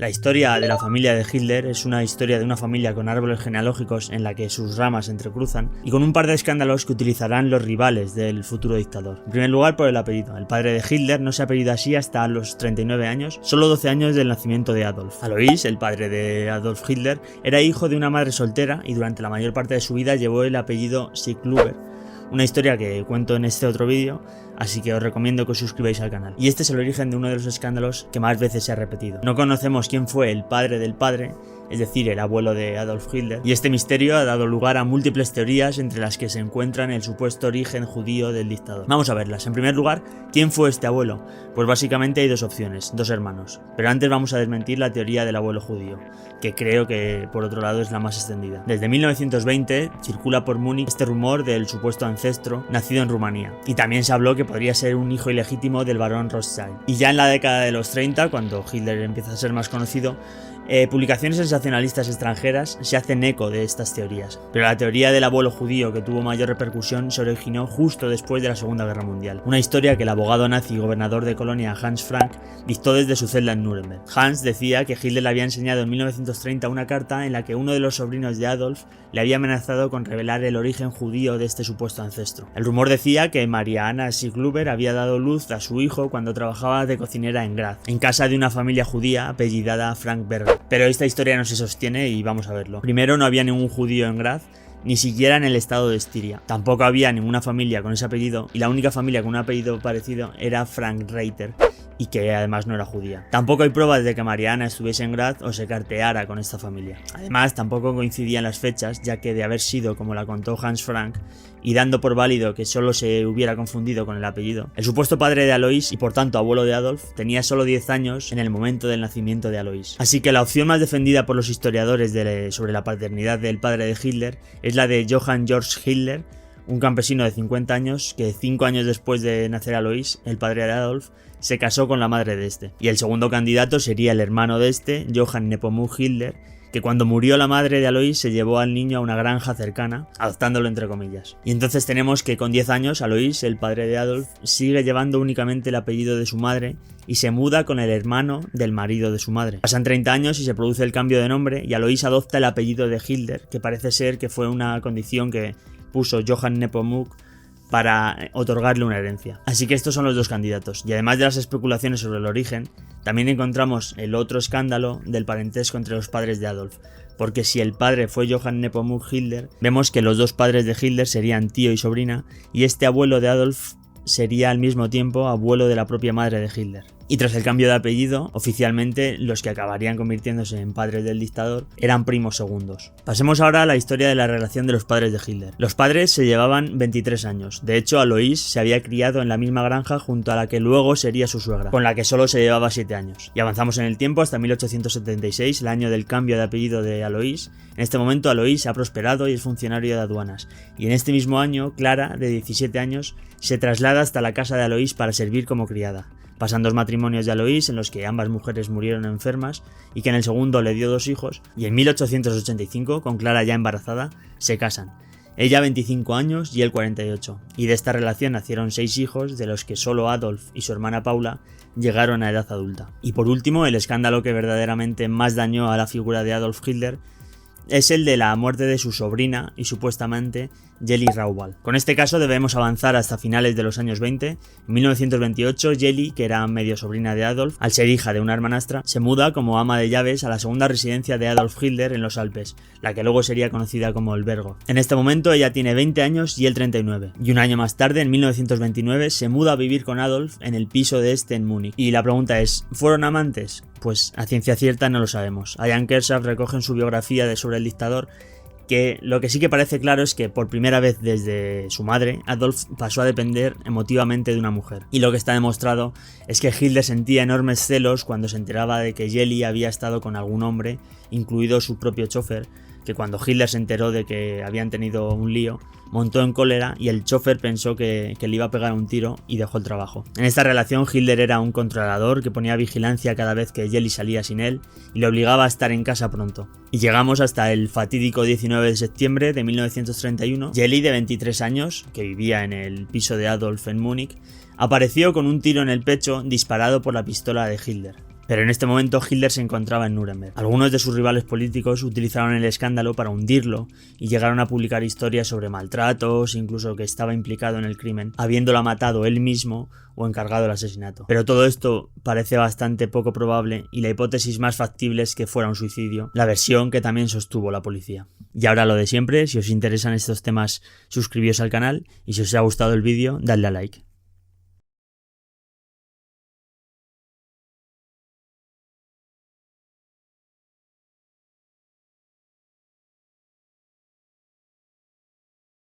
La historia de la familia de Hitler es una historia de una familia con árboles genealógicos en la que sus ramas se entrecruzan y con un par de escándalos que utilizarán los rivales del futuro dictador. En primer lugar, por el apellido. El padre de Hitler no se apellida así hasta los 39 años, solo 12 años del nacimiento de Adolf. Alois, el padre de Adolf Hitler, era hijo de una madre soltera y durante la mayor parte de su vida llevó el apellido Schicklgruber, una historia que cuento en este otro vídeo, así que os recomiendo que os suscribáis al canal. Y este es el origen de uno de los escándalos que más veces se ha repetido. No conocemos quién fue el padre del padre, es decir, el abuelo de Adolf Hitler, y este misterio ha dado lugar a múltiples teorías entre las que se encuentran el supuesto origen judío del dictador. Vamos a verlas. En primer lugar, ¿quién fue este abuelo? Pues básicamente hay dos opciones, dos hermanos. Pero antes vamos a desmentir la teoría del abuelo judío, que creo que por otro lado es la más extendida. Desde 1920 circula por Múnich este rumor del supuesto ancestro nacido en Rumanía, y también se habló que podría ser un hijo ilegítimo del barón Rothschild. Y ya en la década de los 30, cuando Hitler empieza a ser más conocido, publicaciones sensacionalistas extranjeras se hacen eco de estas teorías, pero la teoría del abuelo judío que tuvo mayor repercusión se originó justo después de la Segunda Guerra Mundial, una historia que el abogado nazi y gobernador de Colonia Hans Frank dictó desde su celda en Nuremberg. Hans decía que Hitler le había enseñado en 1930 una carta en la que uno de los sobrinos de Adolf le había amenazado con revelar el origen judío de este supuesto ancestro. El rumor decía que Maria Anna Schicklgruber había dado luz a su hijo cuando trabajaba de cocinera en Graz, en casa de una familia judía apellidada Frank-Berger. Pero esta historia no se sostiene y vamos a verlo. Primero, no había ningún judío en Graz, ni siquiera en el estado de Estiria. Tampoco había ninguna familia con ese apellido, y la única familia con un apellido parecido era Frank Reiter, y que además no era judía. Tampoco hay pruebas de que Maria Anna estuviese en Graz o se carteara con esta familia. Además, tampoco coincidían las fechas, ya que de haber sido como la contó Hans Frank, y dando por válido que solo se hubiera confundido con el apellido, el supuesto padre de Alois y por tanto abuelo de Adolf tenía solo 10 años en el momento del nacimiento de Alois. Así que la opción más defendida por los historiadores sobre la paternidad del padre de Hitler es la de Johann Georg Hitler, un campesino de 50 años que 5 años después de nacer Alois, el padre de Adolf, se casó con la madre de este. Y el segundo candidato sería el hermano de este, Johann Nepomuk Hitler, que cuando murió la madre de Alois se llevó al niño a una granja cercana, adoptándolo entre comillas. Y entonces tenemos que con 10 años Alois, el padre de Adolf, sigue llevando únicamente el apellido de su madre y se muda con el hermano del marido de su madre. Pasan 30 años y se produce el cambio de nombre y Alois adopta el apellido de Hitler, que parece ser que fue una condición que puso Johann Nepomuk para otorgarle una herencia. Así que estos son los dos candidatos. Y además de las especulaciones sobre el origen, también encontramos el otro escándalo del parentesco entre los padres de Adolf. Porque si el padre fue Johann Nepomuk Hitler, vemos que los dos padres de Hitler serían tío y sobrina, y este abuelo de Adolf sería al mismo tiempo abuelo de la propia madre de Hitler. Y tras el cambio de apellido, oficialmente los que acabarían convirtiéndose en padres del dictador eran primos segundos. Pasemos ahora a la historia de la relación de los padres de Hitler. Los padres se llevaban 23 años. De hecho, Alois se había criado en la misma granja junto a la que luego sería su suegra, con la que solo se llevaba 7 años. Y avanzamos en el tiempo hasta 1876, el año del cambio de apellido de Alois. En este momento Alois ha prosperado y es funcionario de aduanas. Y en este mismo año, Clara, de 17 años, se traslada hasta la casa de Alois para servir como criada. Pasan 2 matrimonios de Alois en los que ambas mujeres murieron enfermas y que en el segundo le dio 2 hijos, y en 1885, con Clara ya embarazada, se casan. Ella 25 años y él 48, y de esta relación nacieron 6 hijos, de los que solo Adolf y su hermana Paula llegaron a edad adulta. Y por último, el escándalo que verdaderamente más dañó a la figura de Adolf Hitler es el de la muerte de su sobrina y supuestamente Jelly Raubal. Con este caso debemos avanzar hasta finales de los años 20. En 1928, Jelly, que era medio sobrina de Adolf, al ser hija de una hermanastra, se muda como ama de llaves a la segunda residencia de Adolf Hitler en los Alpes, la que luego sería conocida como el Bergo. En este momento ella tiene 20 años y él 39. Y un año más tarde, en 1929, se muda a vivir con Adolf en el piso de este en Múnich. Y la pregunta es, ¿fueron amantes? Pues a ciencia cierta no lo sabemos. Ian Kershaw recoge en su biografía sobre el dictador que lo que sí que parece claro es que por primera vez desde su madre, Adolf pasó a depender emotivamente de una mujer. Y lo que está demostrado es que Hitler sentía enormes celos cuando se enteraba de que Jelly había estado con algún hombre, incluido su propio chofer, que cuando Hitler se enteró de que habían tenido un lío, montó en cólera y el chofer pensó que le iba a pegar un tiro y dejó el trabajo. En esta relación Hitler era un controlador que ponía vigilancia cada vez que Jelly salía sin él y le obligaba a estar en casa pronto. Y llegamos hasta el fatídico 19 de septiembre de 1931. Jelly, de 23 años, que vivía en el piso de Adolf en Múnich, apareció con un tiro en el pecho disparado por la pistola de Hitler. Pero en este momento Hitler se encontraba en Nuremberg. Algunos de sus rivales políticos utilizaron el escándalo para hundirlo y llegaron a publicar historias sobre maltratos, incluso que estaba implicado en el crimen, habiéndola matado él mismo o encargado el asesinato. Pero todo esto parece bastante poco probable y la hipótesis más factible es que fuera un suicidio, la versión que también sostuvo la policía. Y ahora lo de siempre, si os interesan estos temas suscribíos al canal y si os ha gustado el vídeo dadle a like.